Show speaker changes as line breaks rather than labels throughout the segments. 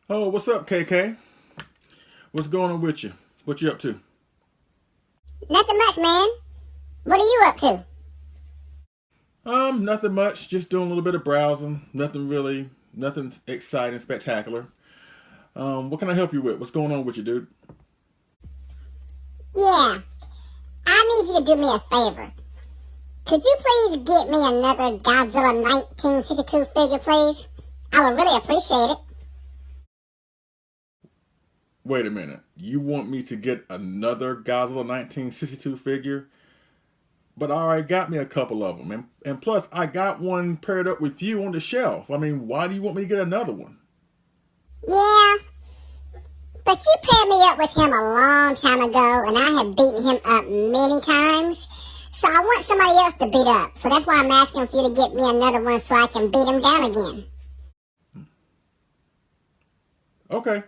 Oh, what's up, KK? What's going on with you? What you up to?
Nothing much, man. What are you up to?
Nothing much. Just doing a little bit of browsing. Nothing exciting, spectacular. What can I help you with? What's going on with you, dude?
Yeah, I need you to do me a favor. Could you please get me another Godzilla 1962 figure, please? I would really appreciate it.
Wait a minute. You want me to get another Godzilla 1962 figure? But I already got me a couple of them. And plus, I got one paired up with you on the shelf. I mean, why do you want me to get another one?
Yeah, but you paired me up with him a long time ago, and I have beaten him up many times. So I want somebody else to beat up. So that's why I'm asking for you to get me another one so I can beat him down again.
Okay.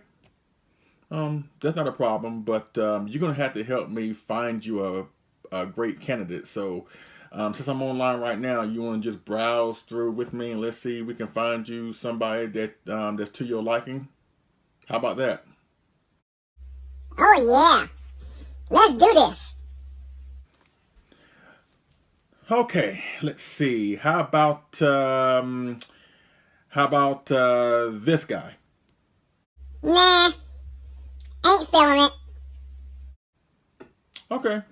That's not a problem, but you're gonna have to help me find you a great candidate. So, since I'm online right now, you want to just browse through with me and let's see if we can find you somebody that that's to your liking. How about that?
Oh yeah, let's do this.
Okay, let's see. How about this guy?
Nah, ain't feeling it.
Okay,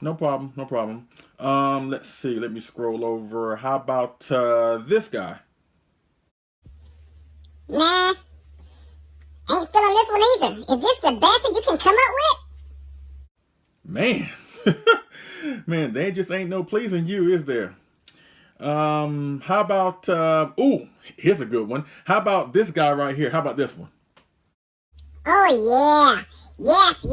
no problem, no problem. Let's see. Let me scroll over. How about this guy?
Nah, ain't feeling this one either. Is this the best that you can come up with?
Man, man, they just ain't no pleasing you, is there? How about ooh, here's a good one. How about this guy right here? How about this one?
Oh yeah, yes.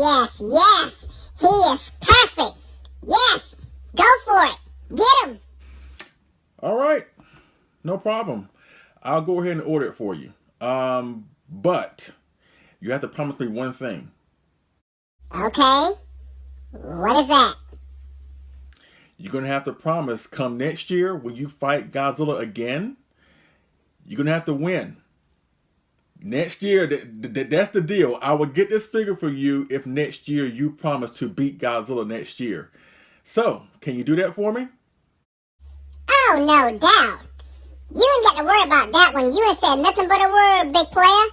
He is perfect. Yes, go for it. Get him.
All right, no problem. I'll go ahead and order it for you. But you have to promise me one thing.
Okay, what is that?
You're gonna have to promise come next year when you fight Godzilla again, you're gonna have to win. Next year, that's the deal. I will get this figure for you if next year you promise to beat Godzilla next year. So, can you do that for me?
Oh, no doubt. You ain't got to worry about that one. You ain't said nothing but a word, big player.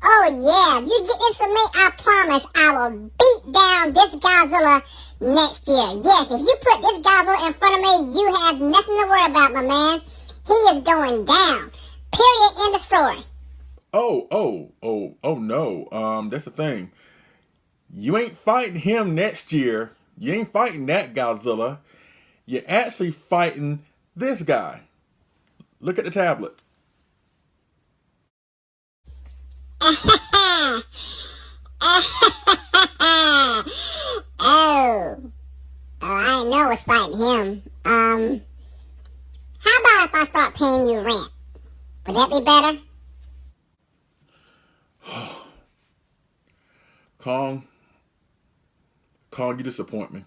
Oh yeah, if you get this for me, I promise I will beat down this Godzilla next year. Yes, if you put this Godzilla in front of me, you have nothing to worry about, my man. He is going down. Period. End of story.
Oh no. That's the thing. You ain't fighting him next year. You ain't fighting that Godzilla. You're actually fighting this guy. Look at the tablet.
Oh, I didn't know it was fighting him. How about if I start paying you rent? Would that be better?
Kong, you disappoint me.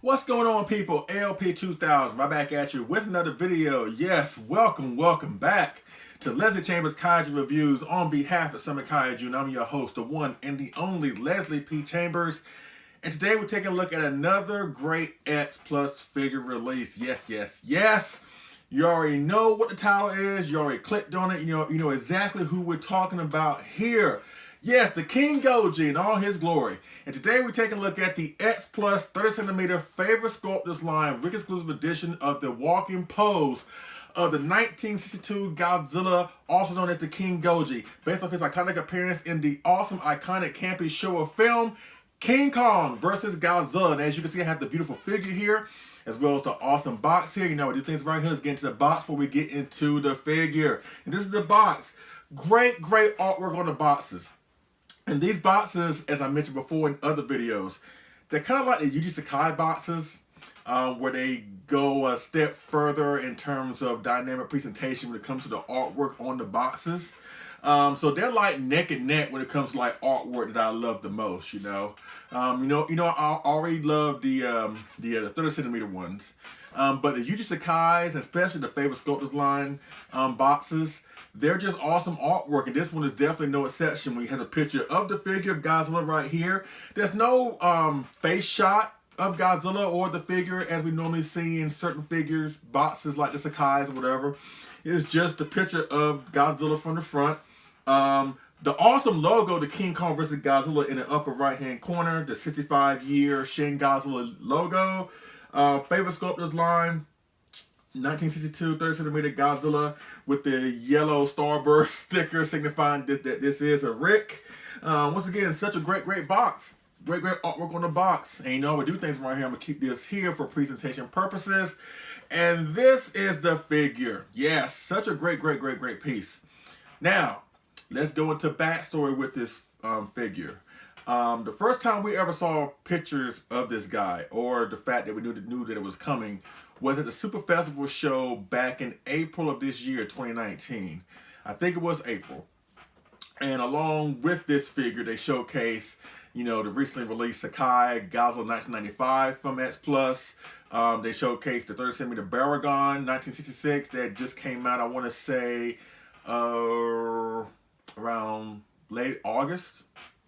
What's going on, people? LP2000, right back at you with another video. Yes, welcome back to Leslie Chambers Kaiju Reviews on behalf of Summit Kaiju, and I'm your host, the one and the only Leslie P. Chambers. And today we're taking a look at another great X Plus figure release. Yes. You already know what the title is. You already clicked on it. You know exactly who we're talking about here. Yes, the King Goji in all his glory. And today we're taking a look at the X Plus 30cm Favorite Sculptors Line Rick exclusive edition of the walking pose of the 1962 Godzilla, also known as the King Goji, based off his iconic appearance in the awesome, iconic, campy show of film, King Kong versus Godzilla. And as you can see, I have the beautiful figure here, as well as the awesome box here. You know, we do things right here. Let's get into the box before we get into the figure. And this is the box. Great artwork on the boxes. And these boxes, as I mentioned before in other videos, they're kind of like the Yuji Sakai boxes, where they go a step further in terms of dynamic presentation when it comes to the artwork on the boxes. So they're like neck and neck when it comes to like artwork that I love the most. I already love the 30cm ones, but the Yuji Sakai's, especially the Favorite Sculptors Line boxes, they're just awesome artwork, and this one is definitely no exception. We have a picture of the figure of Godzilla right here. There's no face shot of Godzilla or the figure as we normally see in certain figures, boxes like the Sakai's or whatever. It's just a picture of Godzilla from the front. The awesome logo, the King Kong vs. Godzilla in the upper right-hand corner, the 65-year Shin Godzilla logo. Favorite Sculptors Line, 1962 30cm Godzilla with the yellow starburst sticker signifying that this is a Rick. Once again, such a great box. Great artwork on the box. And you know, we do things right here. I'm going to keep this here for presentation purposes. And this is the figure. Yes, such a great piece. Now, let's go into backstory with this figure. The first time we ever saw pictures of this guy, or the fact that we knew that it was coming, was at the Super Festival show back in April of this year, 2019. I think it was April. And along with this figure, they showcase, the recently released Sakai Godzilla 1995 from X Plus. They showcased the 30cm Baragon 1966 that just came out, I want to say, around late August,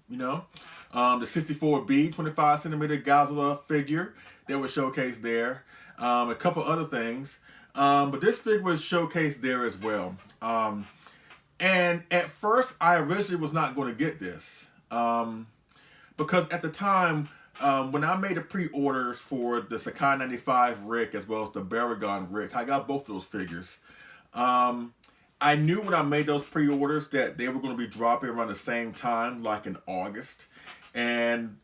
the 64B 25cm Godzilla figure that was showcased there. A couple other things. But this figure was showcased there as well. And at first, I originally was not going to get this. Because at the time, when I made the pre-orders for the Sakai 95 Rick as well as the Baragon Rick, I got both of those figures. I knew when I made those pre-orders that they were going to be dropping around the same time, like in August. And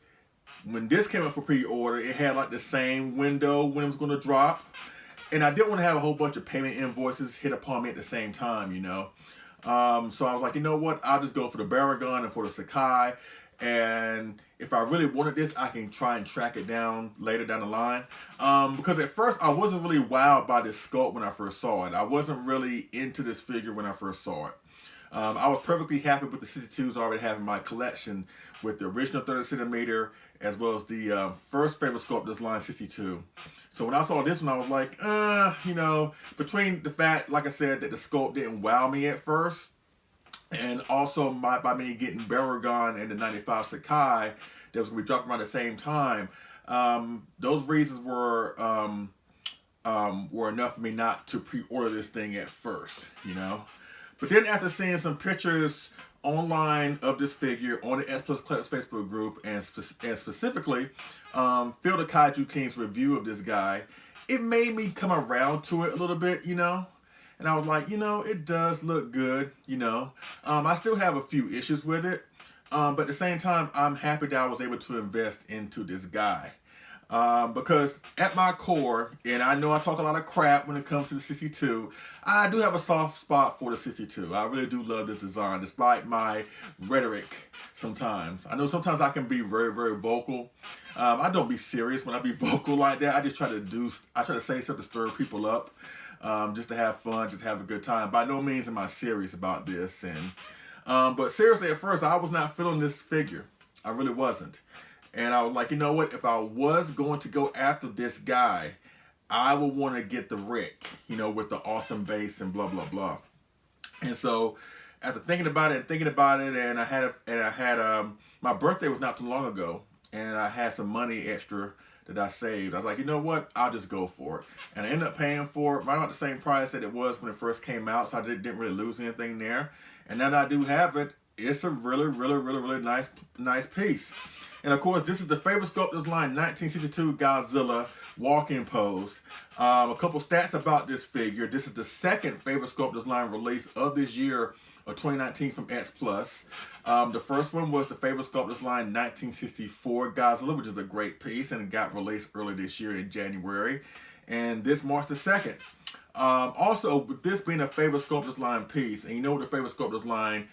when this came up for pre-order, it had like the same window when it was going to drop. And I didn't want to have a whole bunch of payment invoices hit upon me at the same time, So I was like, you know what? I'll just go for the Baragon and for the Sakai. And if I really wanted this, I can try and track it down later down the line. Because at first, I wasn't really wowed by this sculpt when I first saw it. I wasn't really into this figure when I first saw it. I was perfectly happy with the 62s I already have in my collection with the original 30cm as well as the first Favorite Sculptors Line 62. So when I saw this one, I was like, between the fact, like I said, that the sculpt didn't wow me at first, and also by me getting Baragon and the 95 Sakai that was going to be dropping around the same time, those reasons were enough for me not to pre-order this thing at first, But then after seeing some pictures online of this figure on the S Plus Collectors Facebook group, and specifically Phil the Kaiju King's review of this guy, it made me come around to it a little bit, And I was like, it does look good, I still have a few issues with it, but at the same time, I'm happy that I was able to invest into this guy. Because at my core, and I know I talk a lot of crap when it comes to the 62, I do have a soft spot for the 62. I really do love this design, despite my rhetoric sometimes. I know sometimes I can be very vocal. I don't be serious when I be vocal like that. I just try to say something to stir people up, just to have fun, just have a good time. By no means am I serious about this. But seriously, at first, I was not feeling this figure. I really wasn't. And I was like, you know what? If I was going to go after this guy, I would want to get the Rick, with the awesome base and blah, blah, blah. And so after thinking about it and thinking about it, and I had my birthday was not too long ago, and I had some money extra that I saved. I was like, you know what? I'll just go for it. And I ended up paying for it right about the same price that it was when it first came out, so I didn't really lose anything there. And now that I do have it, it's a really nice piece. And of course, this is the Favorite Sculptors Line 1962 Godzilla walk-in pose. A couple stats about this figure. This is the second Favorite Sculptors Line release of this year of 2019 from X Plus. The first one was the Favorite Sculptors Line 1964 Godzilla, which is a great piece, and it got released early this year in January. And this marks the second. Also, with this being a Favorite Sculptors Line piece, and you know what the Favorite Sculptors Line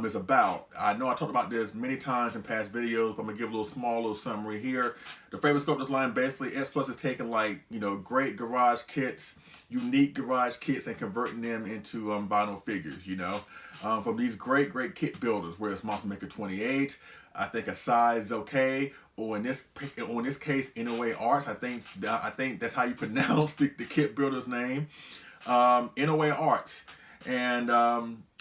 is about. I know I talked about this many times in past videos, but I'm gonna give a little summary here. The Favorite Sculptors Line, basically, X Plus is taking, like, you know, great garage kits, unique garage kits, and converting them into vinyl figures. You know, from these great kit builders, where it's Monster Maker 28, I think a size okay, or in this case, NOA Arts. I think that's how you pronounce the kit builder's name, NOA Arts, and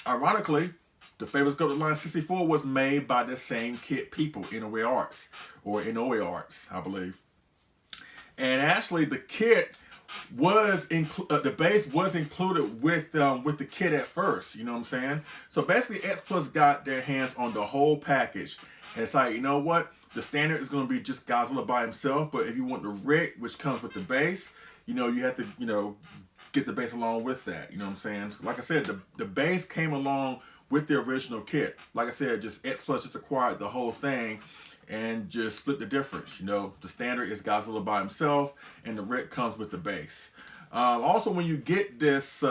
ironically, the Favorite Sculptors Line 64 was made by the same kit people, NOA Arts, or NOA Arts, I believe. And actually, the kit was the base was included with the kit at first. You know what I'm saying? So basically, X Plus got their hands on the whole package, and it's like, you know what? The standard is going to be just Godzilla by himself, but if you want the rig, which comes with the base, you know, you have to, you know, get the base along with that. You know what I'm saying? So like I said, the base came along with the original kit. Like I said, just X Plus just acquired the whole thing and just split the difference. You know, the standard is Godzilla by himself, and the rig comes with the base. Also, when you get this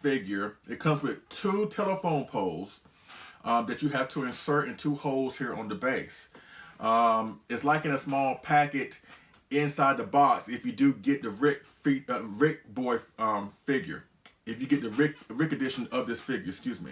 figure, it comes with 2 telephone poles that you have to insert in 2 holes here on the base. It's like in a small packet inside the box if you do get the Rick Boy figure. If you get the Rick edition of this figure, excuse me.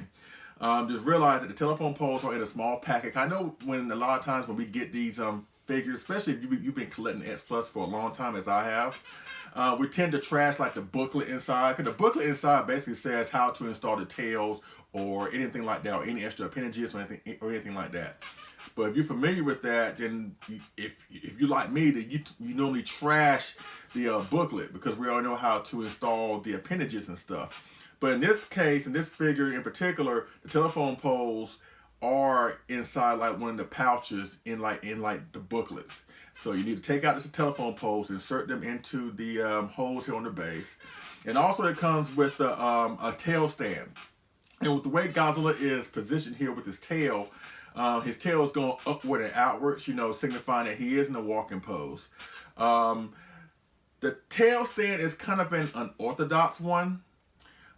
Just realize that the telephone poles are in a small packet. I know when a lot of times when we get these figures, especially if you've been collecting X Plus for a long time, as I have, we tend to trash like the booklet inside, because the booklet inside basically says how to install the tails or anything like that, or any extra appendages or anything like that. But if you're familiar with that, then if you like me, then you normally trash the booklet, because we all know how to install the appendages and stuff. But in this case, in this figure in particular, the telephone poles are inside like one of the pouches in like the booklets. So you need to take out the telephone poles, insert them into the holes here on the base, and also it comes with a tail stand. And with the way Godzilla is positioned here with his tail is going upward and outwards, you know, signifying that he is in a walking pose. The tail stand is kind of an unorthodox one.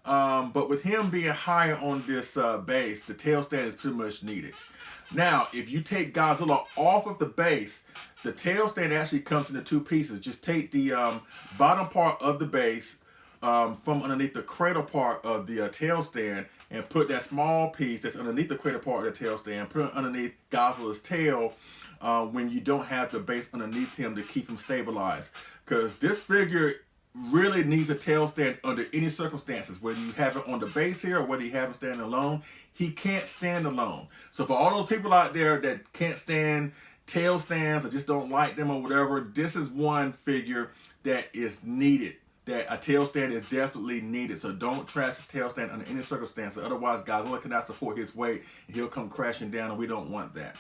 But with him being higher on this base, the tail stand is pretty much needed. Now, if you take Godzilla off of the base, the tail stand actually comes into 2 pieces. Just take the bottom part of the base from underneath the cradle part of the tail stand, and put that small piece that's underneath the cradle part of the tail stand, put it underneath Godzilla's tail when you don't have the base underneath him to keep him stabilized. Because this figure really needs a tail stand under any circumstances, whether you have it on the base here or whether you have him standing alone. He can't stand alone. So for all those people out there that can't stand tail stands or just don't like them or whatever, this is one figure that is needed. That a tail stand is definitely needed. So don't trash a tail stand under any circumstances. Otherwise, Godzilla cannot support his weight and he'll come crashing down, and we don't want that.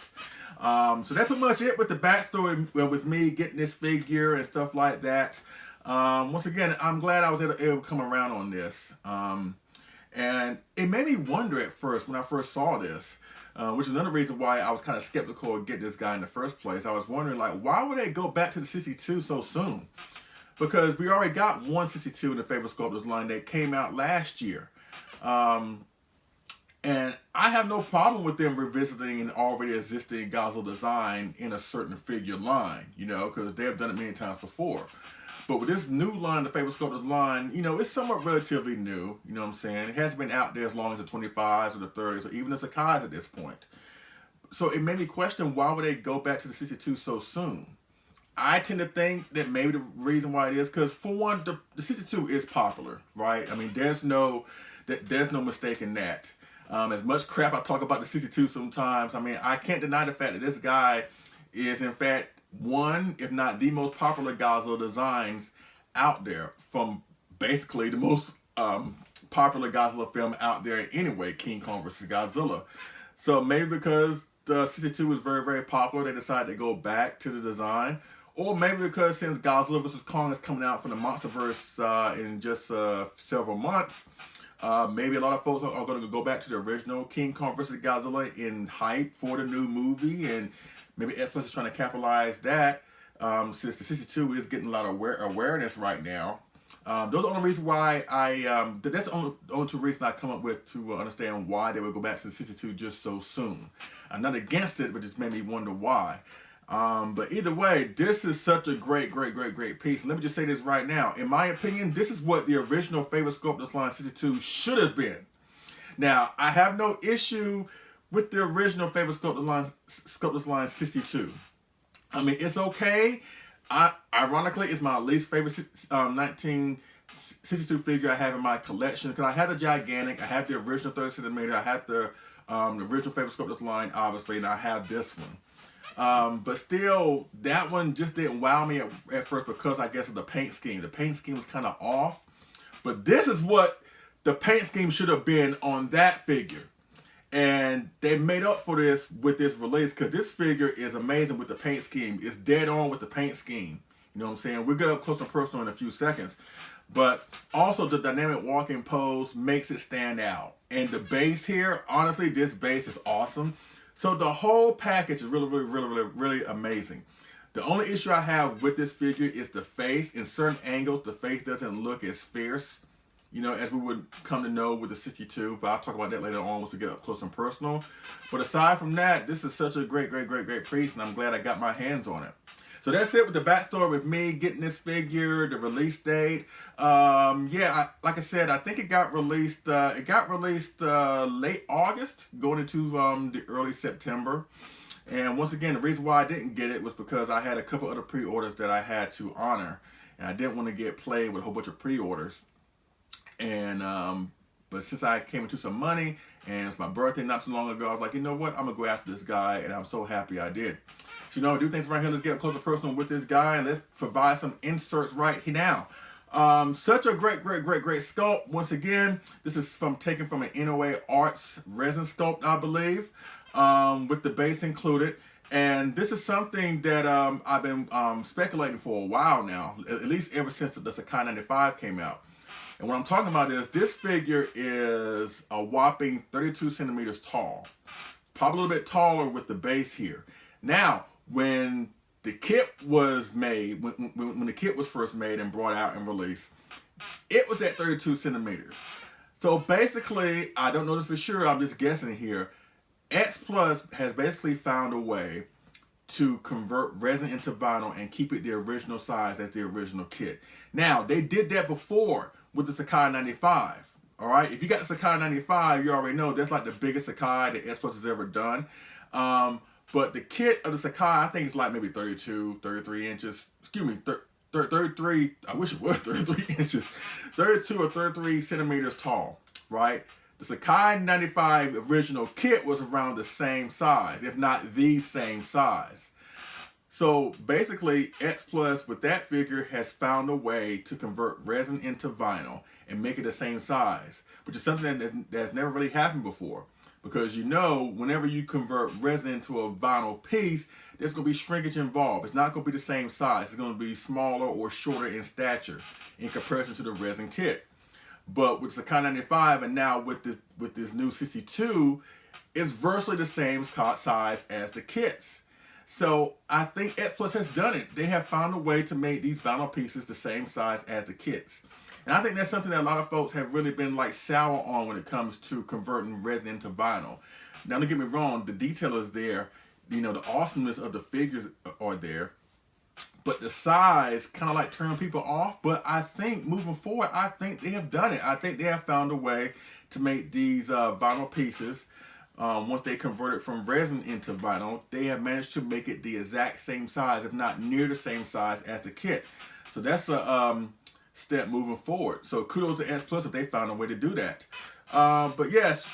So that's pretty much it with the backstory with me getting this figure and stuff like that. Once again, I'm glad I was able to come around on this. And it made me wonder at first when I first saw this, which is another reason why I was kind of skeptical of getting this guy in the first place. I was wondering, like, why would they go back to the 62 so soon? Because we already got 162 in the Favorite Sculptors line that came out last year. And I have no problem with them revisiting an already existing Godzilla design in a certain figure line, you know, because they have done it many times before. But with this new line, the Favorite Sculptors line, you know, it's somewhat relatively new, you know what I'm saying? It hasn't been out there as long as the 25s or the 30s or even the Sakai's at this point. So it made me question, why would they go back to the 62 so soon? I tend to think that maybe the reason why it is because, for one, the 62 is popular, right? I mean, there's no There's no mistaking that. As much crap I talk about the 62 sometimes, I mean, I can't deny the fact that this guy is in fact one, if not the most popular Godzilla designs out there, from basically the most popular Godzilla film out there anyway, King Kong vs. Godzilla. So maybe because the 62 was very, very popular, they decided to go back to the design. Or maybe because since Godzilla vs. Kong is coming out from the MonsterVerse in just several months, maybe a lot of folks are going to go back to the original King Kong vs. Godzilla in hype for the new movie, and maybe X-Plus is trying to capitalize that since the 62 is getting a lot of awareness right now. Those are the only reasons why that's the only two reasons I come up with to understand why they would go back to the 62 just so soon. I'm not against it, but just made me wonder why. But either way, this is such a great piece. And let me just say this right now. In my opinion, this is what the original Favorite Sculptors Line 62 should have been. Now, I have no issue with the original Favorite Sculptors Line 62. I mean, it's okay. Ironically, it's my least favorite 1962 figure I have in my collection, because I have the gigantic, I have the original 30 centimeter, I have the original Favorite Sculptors Line, obviously, and I have this one. But still, that one just didn't wow me at first because I guess of the paint scheme. The paint scheme was kind of off. But this is what the paint scheme should have been on that figure. And they made up for this with this release, because this figure is amazing with the paint scheme. It's dead on with the paint scheme. You know what I'm saying? We'll get up close and personal in a few seconds. But also the dynamic walking pose makes it stand out. And the base here, honestly, this base is awesome. So the whole package is really amazing. The only issue I have with this figure is the face. In certain angles, the face doesn't look as fierce, you know, as we would come to know with the 62. But I'll talk about that later on once we get up close and personal. But aside from that, this is such a great piece, and I'm glad I got my hands on it. So that's it with the backstory with me getting this figure, the release date. Like I said, I think it got released. Late August, going into the early September. And once again, the reason why I didn't get it was because I had a couple other pre-orders that I had to honor, and I didn't want to get played with a whole bunch of pre-orders. And but since I came into some money and it's my birthday not too long ago, I was like, you know what, I'm gonna go after this guy, and I'm so happy I did. So, you know, do things right here. Let's get closer personal with this guy, and let's provide some inserts right now. Such a great sculpt. Once again, this is taken from an NOA Arts resin sculpt, I believe, with the base included. And this is something that I've been speculating for a while now, at least ever since the Sakai 95 came out. And what I'm talking about is this figure is a whopping 32 centimeters tall, probably a little bit taller with the base here. Now, when the kit was made, when the kit was first made and brought out and released, it was at 32 centimeters. So basically, I don't know this for sure, I'm just guessing here, X Plus has basically found a way to convert resin into vinyl and keep it the original size as the original kit. Now, they did that before with the Sakai 95. All right, if you got the Sakai 95, you already know that's like the biggest Sakai that X Plus has ever done. But the kit of the Sakai, I think it's like maybe 32, 33 inches. Excuse me, 33, I wish it was 33 inches. 32 or 33 centimeters tall, right? The Sakai 95 original kit was around the same size, if not the same size. So basically, X Plus with that figure has found a way to convert resin into vinyl and make it the same size, which is something that's never really happened before. Because you know, whenever you convert resin into a vinyl piece, there's going to be shrinkage involved. It's not going to be the same size. It's going to be smaller or shorter in stature in comparison to the resin kit. But with Sakai 95 and now with this new 62, it's virtually the same size as the kits. So I think X Plus has done it. They have found a way to make these vinyl pieces the same size as the kits. And I think that's something that a lot of folks have really been like sour on when it comes to converting resin into vinyl. Now, don't get me wrong, the detail is there. You know, the awesomeness of the figures are there. But the size kind of like turned people off. But I think moving forward, I think they have done it. I think they have found a way to make these vinyl pieces, once they convert it from resin into vinyl, they have managed to make it the exact same size, if not near the same size as the kit. So that's a step moving forward. So kudos to S Plus if they found a way to do that. But yes,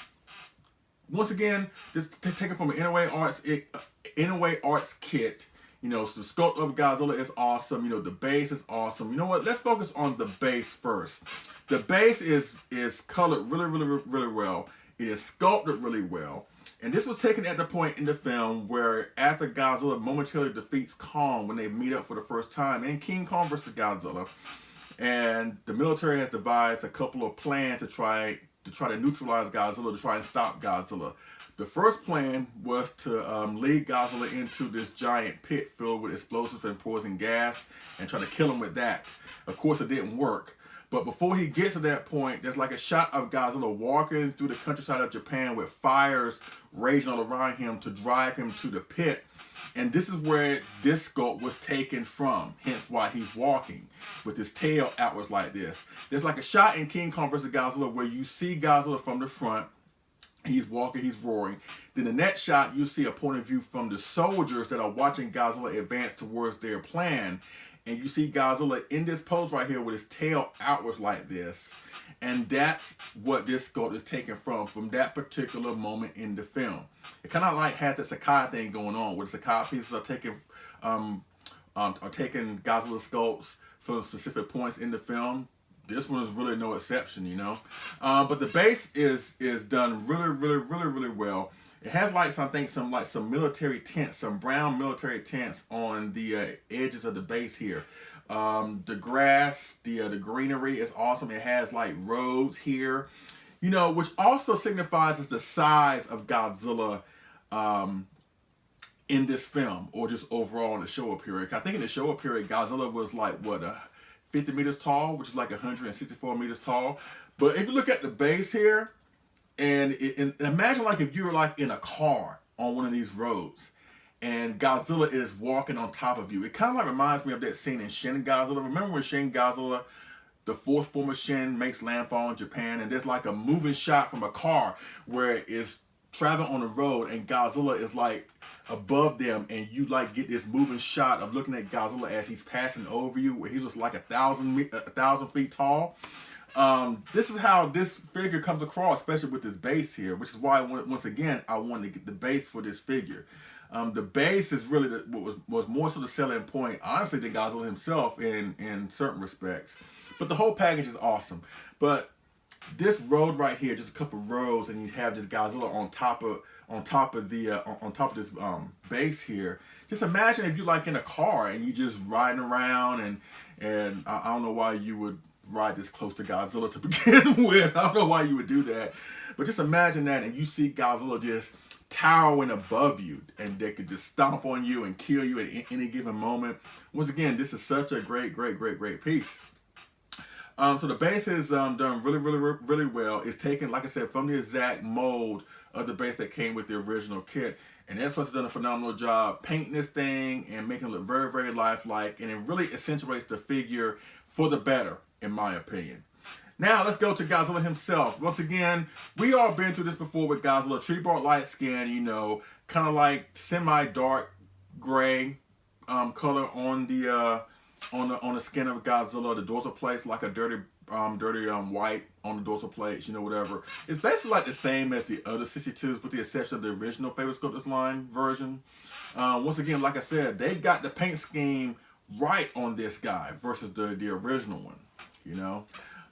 once again, just take it from an Inaway Arts kit. You know, so the sculpt of Godzilla is awesome. You know, the base is awesome. You know what? Let's focus on the base first. The base is colored really well. It is sculpted really well. And this was taken at the point in the film where after Godzilla momentarily defeats Kong when they meet up for the first time in King Kong vs. Godzilla, and the military has devised a couple of plans to try to neutralize Godzilla, to try and stop Godzilla. The first plan was to lead Godzilla into this giant pit filled with explosives and poison gas and try to kill him with that. Of course, it didn't work. But before he gets to that point, there's like a shot of Godzilla walking through the countryside of Japan with fires raging all around him to drive him to the pit. And this is where this sculpt was taken from, hence why he's walking with his tail outwards like this. There's like a shot in King Kong vs. Godzilla where you see Godzilla from the front. He's walking, he's roaring. Then the next shot, you see a point of view from the soldiers that are watching Godzilla advance towards their plan. And you see Godzilla in this pose right here with his tail outwards like this. And that's what this sculpt is taken from that particular moment in the film. It kind of like has that Sakai thing going on, where the Sakai pieces are taking Godzilla sculpts from specific points in the film. This one is really no exception, you know. But the base is done really well. It has like some military tents, some brown military tents on the edges of the base here. The grass, the greenery is awesome. It has like roads here, you know, which also signifies the size of Godzilla in this film, or just overall in the Showa period. I think in the Showa period, Godzilla was like, what, 50 meters tall, which is like 164 meters tall. But if you look at the base here, and imagine like if you were like in a car on one of these roads, and Godzilla is walking on top of you. It kind of like reminds me of that scene in Shin Godzilla. Remember when Shin Godzilla, the fourth form of Shin, makes landfall in Japan, and there's like a moving shot from a car where it's traveling on the road, and Godzilla is like above them, and you like get this moving shot of looking at Godzilla as he's passing over you, where he's just like 1,000 feet tall. This is how this figure comes across, especially with this base here, which is why once again I wanted to get the base for this figure. The base is really what was more so the selling point, honestly, than Godzilla himself in certain respects. But the whole package is awesome. But this road right here, just a couple rows, and you have this Godzilla on top of this base here. Just imagine if you're like in a car and you just riding around, and I don't know why you would ride this close to Godzilla to begin with. I don't know why you would do that, but just imagine that, and you see Godzilla just towering above you, and they could just stomp on you and kill you at any given moment. Once again, this is such a great piece. So the base is done really well. It's taken, like I said, from the exact mold of the base that came with the original kit. And S+ has done a phenomenal job painting this thing and making it look very lifelike. And it really accentuates the figure for the better, in my opinion. Now let's go to Godzilla himself. Once again, we all been through this before with Godzilla. Tree bark light skin, you know, kind of like semi-dark gray color on the skin of Godzilla. The dorsal plate's like a dirty white on the dorsal plates, you know, whatever. It's basically like the same as the other 62s, with the exception of the original Favorite Sculptors Line version. Once again, like I said, they got the paint scheme right on this guy versus the original one, you know.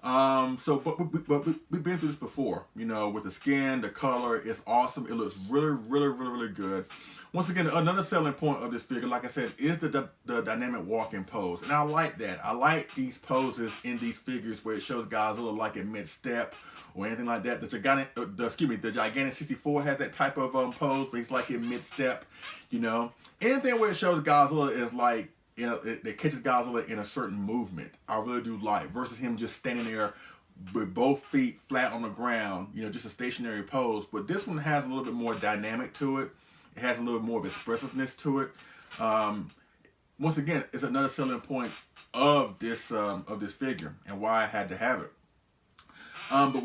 But we've been through this before, you know, with the skin, the color. It's awesome. It looks really good. Once again, another selling point of this figure, like I said, is the dynamic walking pose. And I like that. I like these poses in these figures where it shows Godzilla like in mid-step or anything like that. The Gigantic 64 has that type of pose where he's like in mid-step, you know. Anything where it shows Godzilla is like, you know, that catches Godzilla in a certain movement, I really do like, versus him just standing there with both feet flat on the ground, you know, just a stationary pose. But this one has a little bit more dynamic to it. It has a little more of expressiveness to it. Once again, it's another selling point of this figure and why I had to have it. But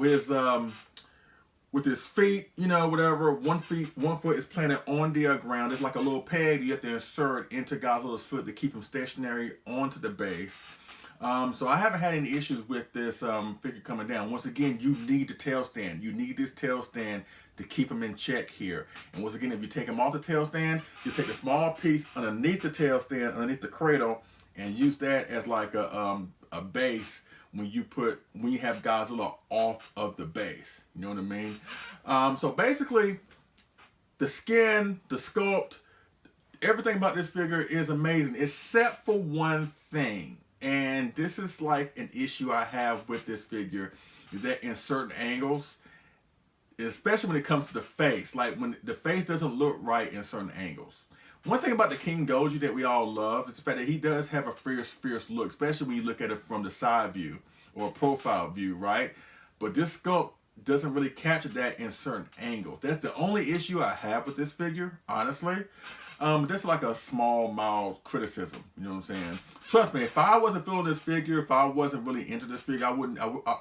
with his feet, you know, whatever, one foot is planted on the ground. It's like a little peg you have to insert into Godzilla's foot to keep him stationary onto the base. So I haven't had any issues with this figure coming down. Once again, you need the tail stand. You need this tail stand to keep him in check here. And once again, if you take him off the tail stand, you take a small piece underneath the tail stand, underneath the cradle, and use that as like a base when you have Godzilla off of the base. You know what I mean? So basically, the skin, the sculpt, everything about this figure is amazing, except for one thing. And this is like an issue I have with this figure, is that in certain angles, especially when it comes to the face, like when the face doesn't look right in certain angles. One thing about the King Goji that we all love is the fact that he does have a fierce look, especially when you look at it from the side view or a profile view, right? But this sculpt doesn't really capture that in certain angles. That's the only issue I have with this figure, honestly. That's like a small, mild criticism. You know what I'm saying? Trust me, if I wasn't feeling this figure, if I wasn't really into this figure, I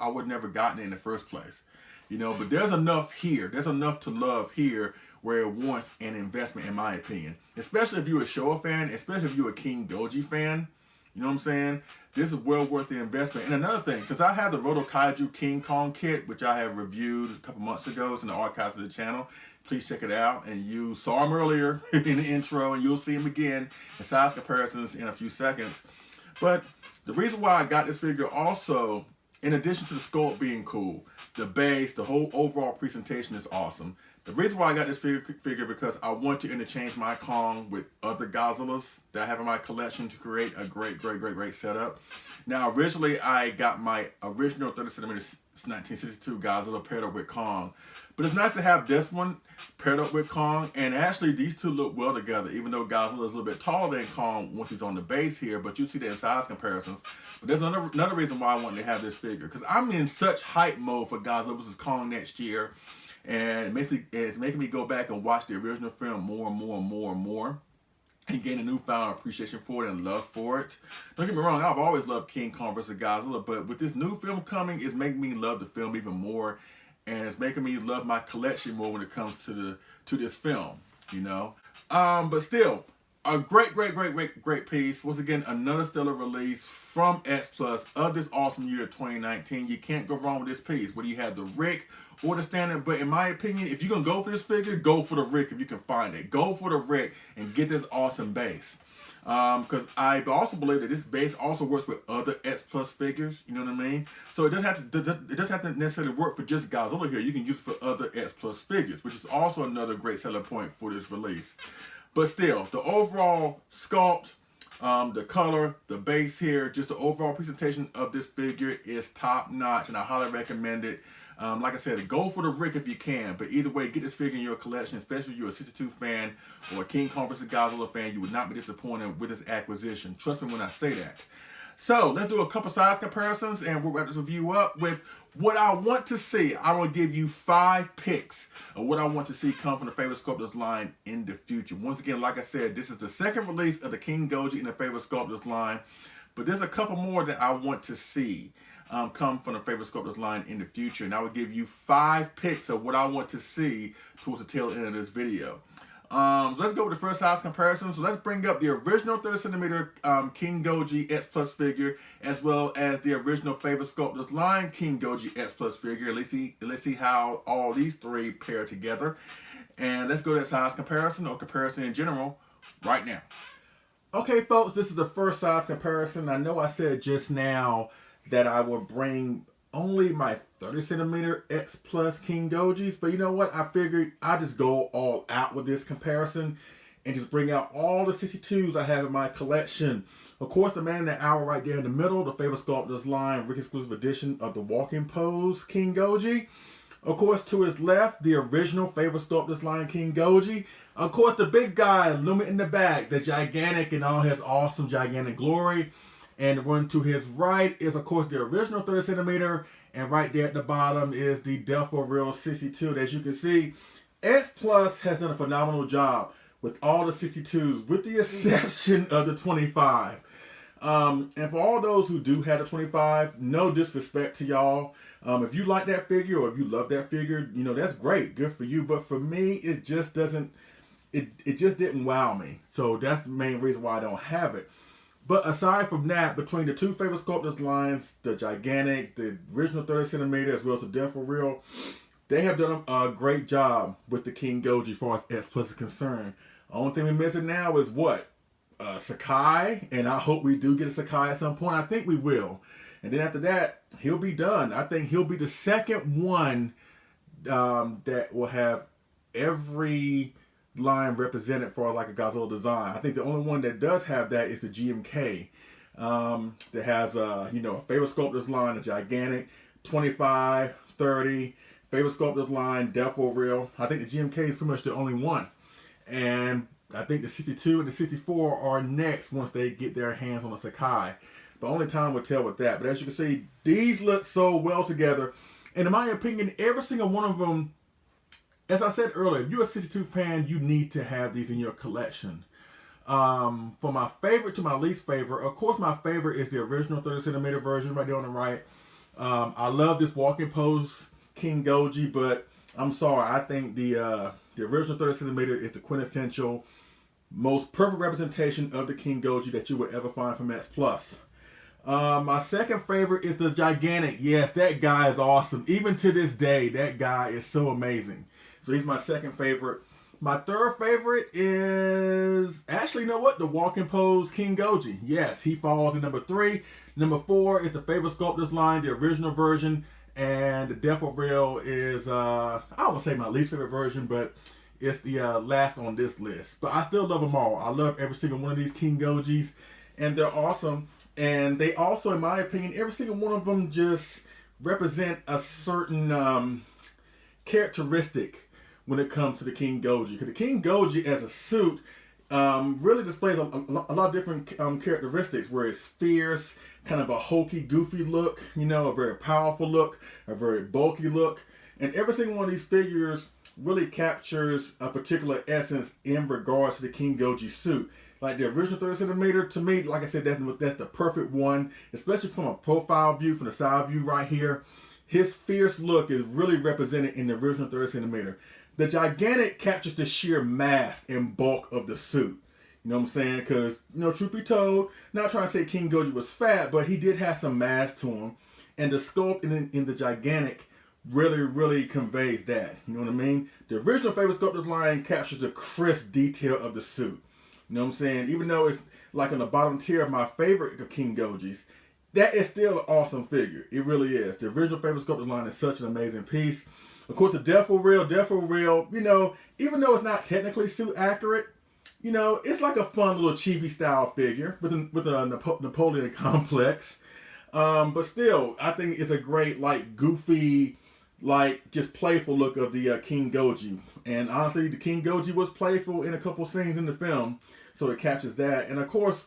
would never gotten it in the first place. You know, but there's enough here. There's enough to love here where it warrants an investment, in my opinion. Especially if you're a Showa fan, especially if you're a King Goji fan. You know what I'm saying? This is well worth the investment. And another thing, since I have the Roto Kaiju King Kong kit, which I have reviewed a couple months ago, it's in the archives of the channel. Please check it out. And you saw him earlier in the intro, and you'll see him again in size comparisons in a few seconds. But the reason why I got this figure also, in addition to the sculpt being cool, the base, the whole overall presentation is awesome. The reason why I got this figure because I want to interchange my Kong with other Godzillas that I have in my collection to create a great setup. Now, originally, I got my original 30cm 1962 Godzilla paired up with Kong. But it's nice to have this one paired up with Kong. And actually, these two look well together, even though Godzilla is a little bit taller than Kong once he's on the base here. But you see that in size comparisons. But there's another reason why I wanted to have this figure. Because I'm in such hype mode for Godzilla vs. Kong next year. And it's making me go back and watch the original film more and more. And gain a newfound appreciation for it and love for it. Don't get me wrong, I've always loved King Kong vs. Godzilla, but with this new film coming, it's making me love the film even more, and it's making me love my collection more when it comes to this film, you know. But still, a great piece. Once again, another stellar release from X Plus of this awesome year 2019. You can't go wrong with this piece. Whether you have the Rick or the standard, but in my opinion, if you're gonna go for this figure, go for the Rick if you can find it. Go for the Rick and get this awesome base. Because I also believe that this base also works with other X Plus figures. You know what I mean? So it doesn't have to necessarily work for just Godzilla here. You can use it for other X Plus figures, which is also another great selling point for this release. But still, the overall sculpt, the color, the base here, just the overall presentation of this figure is top notch, and I highly recommend it. Like I said, go for the Rick if you can, but either way, get this figure in your collection, especially if you're a 62 fan or a King Kong vs. Godzilla fan. You would not be disappointed with this acquisition. Trust me when I say that. So, let's do a couple size comparisons, and we'll wrap this review up with what I want to see. I will give you 5 picks of what I want to see come from the Favorite Sculptors line in the future. Once again, like I said, this is the second release of the King Goji in the Favorite Sculptors line, but there's a couple more that I want to see come from the Favorite Sculptors line in the future, and I will give you 5 picks of what I want to see towards the tail end of this video. So let's go with the first size comparison. So let's bring up the original 30cm King Goji X Plus figure, as well as the original Favorite Sculptors line King Goji X Plus figure. Let's see how all these three pair together, and let's go to that size comparison or comparison in general right now. Okay, folks, this is the first size comparison. I know I said just now that I will bring only my 30cm X Plus King Gojis, but you know what? I figured I just go all out with this comparison and just bring out all the 62s I have in my collection. Of course, the man in the hour right there in the middle, the Favorite Sculptors line Rick exclusive edition of the Walking Pose King Goji. Of course, to his left, the original Favorite Sculptors line King Goji. Of course, the big guy looming in the back, the gigantic in all his awesome gigantic glory. And the one to his right is, of course, the original 30cm. And right there at the bottom is the Death for Real 62. As you can see, X Plus has done a phenomenal job with all the 62s, with the exception of the 25. And for all those who do have the 25, no disrespect to y'all. If you like that figure or if you love that figure, you know, that's great. Good for you. But for me, it just doesn't, it just didn't wow me. So that's the main reason why I don't have it. But aside from that, between the two Favorite Sculptors lines, the gigantic, the original 30 centimeter, as well as the Death for Real, they have done a great job with the King Goji as far as X Plus is concerned. The only thing we're missing now is what? Sakai, and I hope we do get a Sakai at some point. I think we will. And then after that, he'll be done. I think he'll be the second one that will have every line represented for like a Godzilla design. I think the only one that does have that is the GMK. That has a Favorite Sculptors line, a gigantic 25, 30, Favorite Sculptors line, Death for Real. I think the GMK is pretty much the only one. And I think the 62 and the 64 are next once they get their hands on the Sakai. But only time will tell with that. But as you can see, these look so well together. And in my opinion, every single one of them, as I said earlier, if you're a 62 fan, you need to have these in your collection. From my favorite to my least favorite, of course my favorite is the original 30 centimeter version right there on the right. I love this walking pose King Goji, but I'm sorry, I think the original 30 centimeter is the quintessential, most perfect representation of the King Goji that you would ever find from X Plus. My second favorite is the gigantic. Yes, that guy is awesome. Even to this day, that guy is so amazing. So he's my second favorite. My third favorite is, actually, you know what? The walking pose King Goji. Yes, he falls in number 3. Number 4 is the Favorite Sculptors line, the original version. And the Death for Real is, I don't want to say my least favorite version, but it's the last on this list. But I still love them all. I love every single one of these King Gojis. And they're awesome. And they also, in my opinion, every single one of them just represent a certain characteristic when it comes to the King Goji. Because the King Goji as a suit really displays a lot of different characteristics, where it's fierce, kind of a hokey, goofy look, a very powerful look, a very bulky look. And every single one of these figures really captures a particular essence in regards to the King Goji suit. Like the original 30 centimeter, to me, like I said, that's the perfect one, especially from a profile view, from the side view right here. His fierce look is really represented in the original 30 centimeter. The gigantic captures the sheer mass and bulk of the suit. You know what I'm saying? Because, truth be told, not trying to say King Goji was fat, but he did have some mass to him. And the sculpt in the gigantic really, really conveys that. You know what I mean? The original Favorite Sculptors line captures the crisp detail of the suit. You know what I'm saying? Even though it's like on the bottom tier of my favorite of King Gojis, that is still an awesome figure. It really is. The original Favorite Sculptors line is such an amazing piece. Of course, the Death for Real, even though it's not technically suit accurate, it's like a fun little chibi style figure with a Napoleon complex. But still, I think it's a great, like, goofy, like, just playful look of the King Goji. And honestly, the King Goji was playful in a couple scenes in the film, so it captures that. And of course,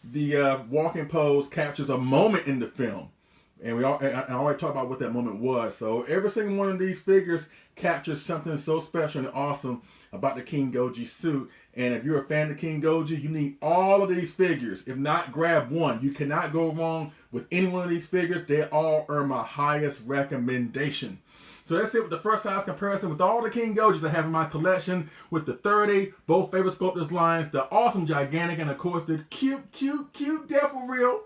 the walking pose captures a moment in the film. And I already talked about what that moment was. So every single one of these figures captures something so special and awesome about the King Goji suit. And if you're a fan of King Goji, you need all of these figures. If not, grab one. You cannot go wrong with any one of these figures. They all earn my highest recommendation. So that's it with the first size comparison with all the King Gojis I have in my collection, with the 30, both Favorite Sculptors lines, the awesome gigantic, and of course the cute Death for Real.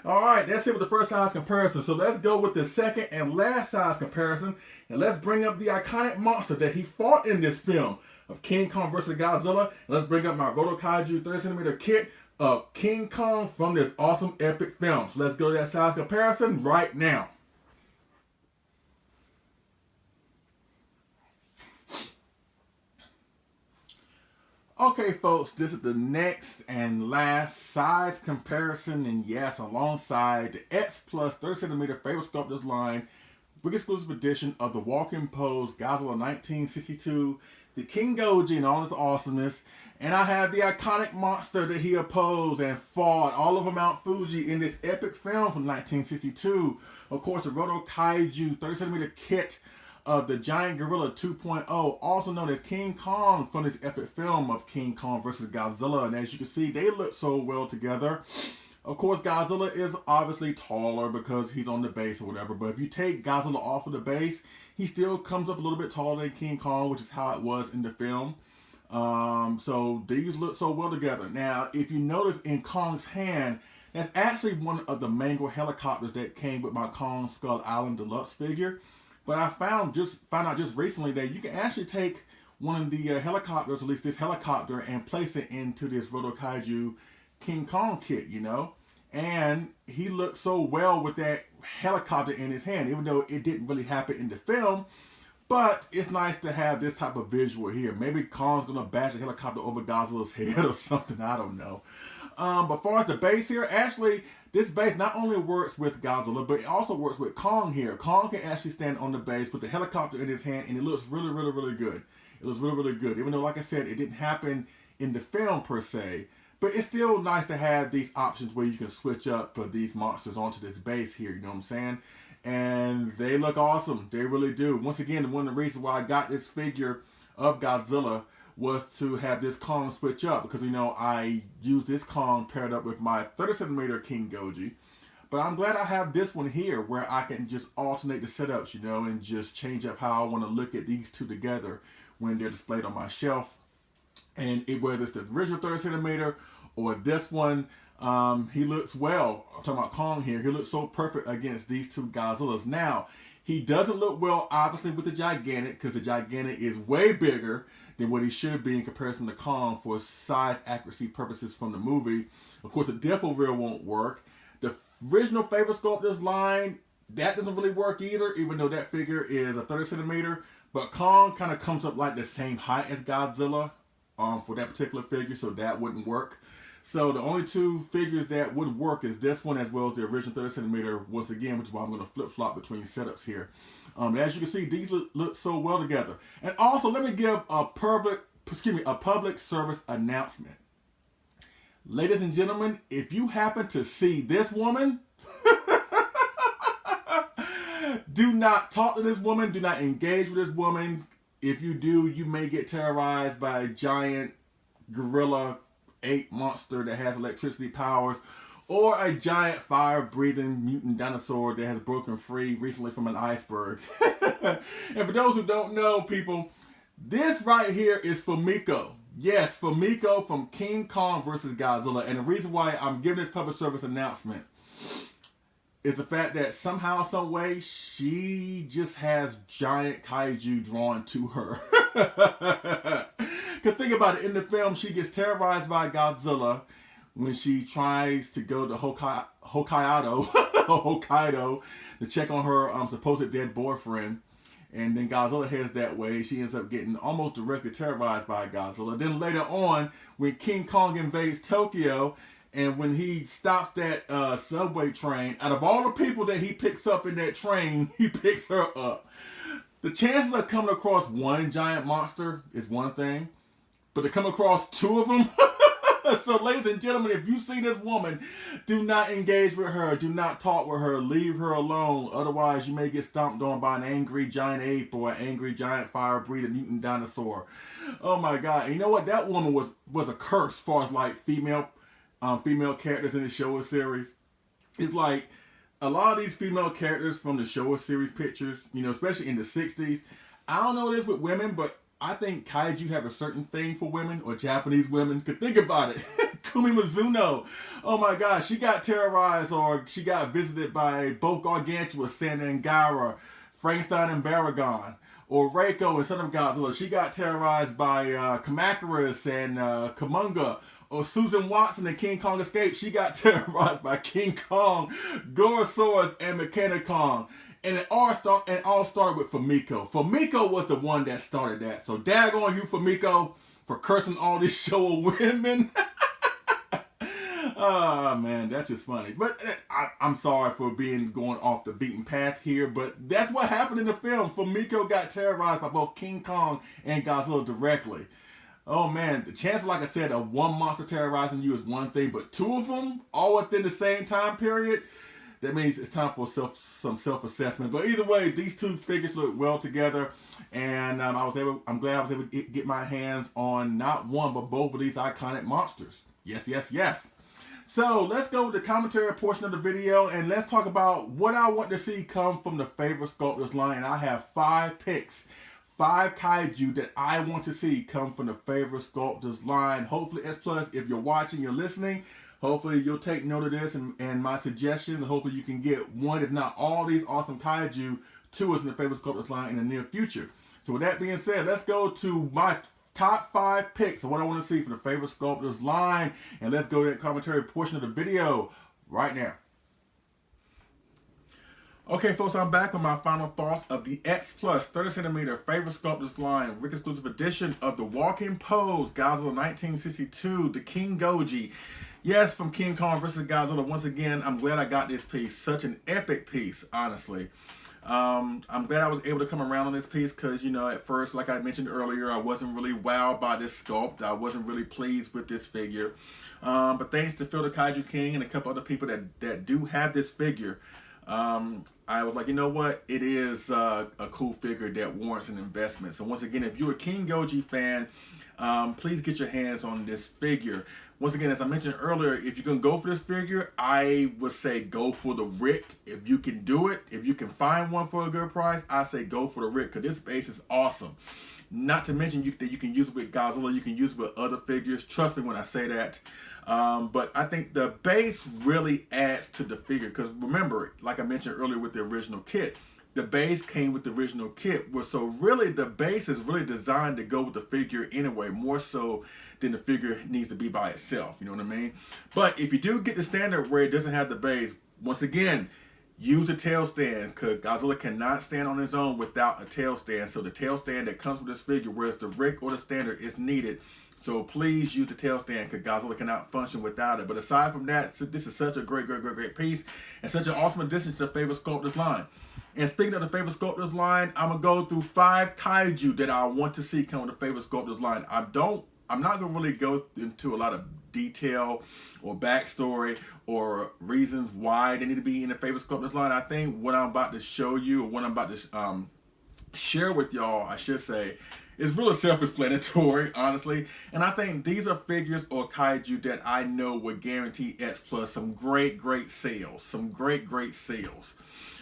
Alright, that's it with the first size comparison. So let's go with the second and last size comparison, and let's bring up the iconic monster that he fought in this film of King Kong vs. Godzilla. And let's bring up my Roto Kaiju 30 centimeter kit of King Kong from this awesome epic film. So let's go to that size comparison right now. Okay, folks, this is the next and last size comparison, and yes, alongside the X Plus 30 centimeter Favorite Sculptors line, big exclusive edition of the walking pose Godzilla 1962, the King Goji and all his awesomeness, and I have the iconic monster that he opposed and fought all over Mount Fuji in this epic film from 1962. Of course, the Roto Kaiju 30 centimeter kit of the Giant Gorilla 2.0, also known as King Kong, from this epic film of King Kong vs. Godzilla. And as you can see, they look so well together. Of course, Godzilla is obviously taller because he's on the base or whatever, but if you take Godzilla off of the base, he still comes up a little bit taller than King Kong, which is how it was in the film. So these look so well together. Now, if you notice in Kong's hand, That's actually one of the Mango helicopters that came with my Kong Skull Island Deluxe figure. But I found out just recently that you can actually take one of the helicopters, at least this helicopter, and place it into this Roto Kaiju King Kong kit, you know? And he looked so well with that helicopter in his hand, even though it didn't really happen in the film. But it's nice to have this type of visual here. Maybe Kong's gonna bash a helicopter over Godzilla's head or something, I don't know. But as far as the base here, actually, this base not only works with Godzilla, but it also works with Kong here. Kong can actually stand on the base with the helicopter in his hand, and it looks really, really, really good. It looks really, really good. Even though, like I said, it didn't happen in the film per se. But it's still nice to have these options where you can switch up these monsters onto this base here, you know what I'm saying? And they look awesome. They really do. Once again, one of the reasons why I got this figure of Godzilla was to have this Kong switch up. Because, you know, I use this Kong paired up with my 30cm King Goji. But I'm glad I have this one here where I can just alternate the setups, you know, and just change up how I want to look at these two together when they're displayed on my shelf. And whether it's the original 30cm or this one, he looks well. I'm talking about Kong here. He looks so perfect against these two Godzillas. Now, he doesn't look well, obviously, with the Gigantic, because the Gigantic is way bigger than what he should be in comparison to Kong for size accuracy purposes from the movie. Of course, the Defo Rear won't work. The original Favorite Sculptors Line, that doesn't really work either, even though that figure is a 30cm. But Kong kind of comes up like the same height as Godzilla for that particular figure, so that wouldn't work. So the only two figures that would work is this one as well as the original 30cm once again, which is why I'm going to flip-flop between setups here. As you can see, these look so well together. And also, let me give a public service announcement. Ladies and gentlemen, if you happen to see this woman, do not talk to this woman. Do not engage with this woman. If you do, you may get terrorized by a giant gorilla ape monster that has electricity powers, or a giant fire-breathing mutant dinosaur that has broken free recently from an iceberg. And for those who don't know, people, this right here is Fumiko. Yes, Fumiko from King Kong vs. Godzilla. And the reason why I'm giving this public service announcement is the fact that somehow, some way, she just has giant kaiju drawn to her. Because think about it, in the film, she gets terrorized by Godzilla when she tries to go to Hokkaido to check on her supposed dead boyfriend. And then Godzilla heads that way. She ends up getting almost directly terrorized by Godzilla. Then later on, when King Kong invades Tokyo, and when he stops that subway train, out of all the people that he picks up in that train, he picks her up. The chances of coming across one giant monster is one thing, but to come across two of them? So ladies and gentlemen, if you see this woman, do not engage with her. Do not talk with her. Leave her alone. Otherwise, you may get stomped on by an angry giant ape or an angry giant fire-breathing mutant dinosaur. Oh my God. And you know what? That woman was a curse as far as like female characters in the Showa series. It's like a lot of these female characters from the Showa series pictures, you know, especially in the 60s. I don't know this with women, but I think kaiju have a certain thing for women, or Japanese women. Because think about it. Kumi Mizuno. Oh my God. She got terrorized, or she got visited by both Gargantua, Sanda and Gaara, Frankenstein and Baragon. Or Reiko and Son of Godzilla. She got terrorized by Kamacuras and Kamunga. Or Susan Watson and King Kong Escape. She got terrorized by King Kong, Gorosaurus, and Mechanicon. And it all started with Fumiko. Fumiko was the one that started that. So daggone you, Fumiko, for cursing all these Showa women. Oh, man, that's just funny. But I'm sorry for going off the beaten path here, but that's what happened in the film. Fumiko got terrorized by both King Kong and Godzilla directly. Oh, man, the chance, like I said, of one monster terrorizing you is one thing, but two of them all within the same time period, that means it's time for some self-assessment. But either way, these two figures look well together, and I'm glad I was able to get my hands on not one but both of these iconic monsters. Yes, yes, yes. So let's go with the commentary portion of the video, and let's talk about what I want to see come from the Favorite Sculptors line. I have 5 picks, 5 kaiju that I want to see come from the Favorite Sculptors line. Hopefully, S+, if you're watching, you're listening, Hopefully you'll take note of this and my suggestions. Hopefully you can get one, if not all, these awesome kaiju to us in the Favorite Sculptors line in the near future. So with that being said, let's go to my top 5 picks of what I want to see for the Favorite Sculptors line. And let's go to that commentary portion of the video right now. Okay, folks, I'm back with my final thoughts of the X Plus 30cm Favorite Sculptors line, Rick exclusive edition of the Walking Pose Godzilla 1962, the King Goji. Yes, from King Kong vs. Godzilla. Once again, I'm glad I got this piece. Such an epic piece, honestly. I'm glad I was able to come around on this piece because, you know, at first, like I mentioned earlier, I wasn't really wowed by this sculpt. I wasn't really pleased with this figure. But thanks to Phil the Kaiju King and a couple other people that do have this figure, I was like, you know what? It is a cool figure that warrants an investment. So once again, if you're a King Goji fan, please get your hands on this figure. Once again, as I mentioned earlier, if you're going to go for this figure, I would say go for the Rick. If you can do it, if you can find one for a good price, I say go for the Rick because this base is awesome. Not to mention that you can use it with Godzilla, you can use it with other figures. Trust me when I say that. But I think the base really adds to the figure because remember, like I mentioned earlier with the original kit, the base came with the original kit. So really the base is really designed to go with the figure anyway, more so than the figure needs to be by itself. You know what I mean? But if you do get the standard where it doesn't have the base, once again, use a tail stand because Godzilla cannot stand on his own without a tail stand. So the tail stand that comes with this figure, whereas the Rick or the standard is needed. So please use the tail stand because Godzilla cannot function without it. But aside from that, this is such a great piece and such an awesome addition to the Favorite Sculptors line. And speaking of the Favorite Sculptors line, I'm going to go through 5 kaiju that I want to see come with the Favorite Sculptors line. I'm not going to really go into a lot of detail or backstory or reasons why they need to be in the Favorite Sculptors line. I think what I'm about to show you or what I'm about to share with y'all, I should say, is really self-explanatory, honestly. And I think these are figures or kaiju that I know would guarantee X Plus some great sales. Some great sales.